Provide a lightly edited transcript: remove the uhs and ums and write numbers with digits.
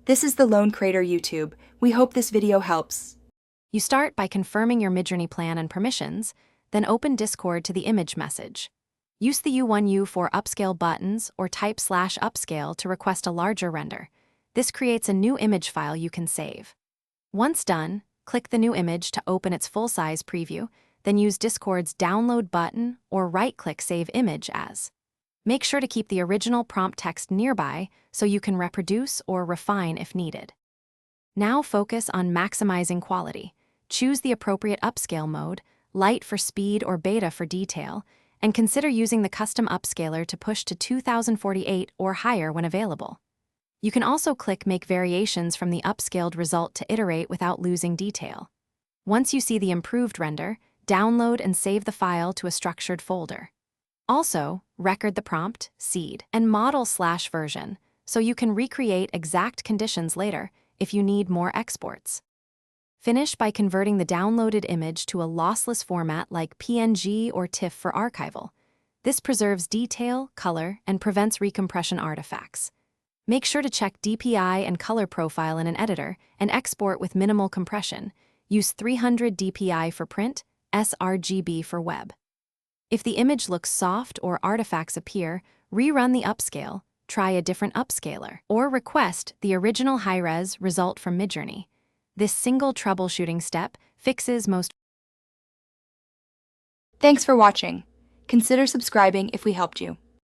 This is the Lone Creator YouTube. We hope this video helps. You start by confirming your Midjourney plan and permissions, then open Discord to the image message. Use the U1U4 upscale buttons or type /upscale to request a larger render. This creates a new image file you can save. Once done, click the new image to open its full-size preview, then use Discord's download button or right-click Save Image As. Make sure to keep the original prompt text nearby so you can reproduce or refine if needed. Now focus on maximizing quality. Choose the appropriate upscale mode, light for speed or beta for detail, and consider using the custom upscaler to push to 2048 or higher when available. You can also click Make Variations from the upscaled result to iterate without losing detail. Once you see the improved render, download and save the file to a structured folder. Also, record the prompt, seed, and model/version so you can recreate exact conditions later if you need more exports. Finish by converting the downloaded image to a lossless format like PNG or TIFF for archival. This preserves detail, color, and prevents recompression artifacts. Make sure to check DPI and color profile in an editor and export with minimal compression. Use 300 DPI for print, sRGB for web. If the image looks soft or artifacts appear, rerun the upscale, try a different upscaler, or request the original high-res result from Midjourney. This single troubleshooting step fixes most. Thanks for watching. Consider subscribing if we helped you.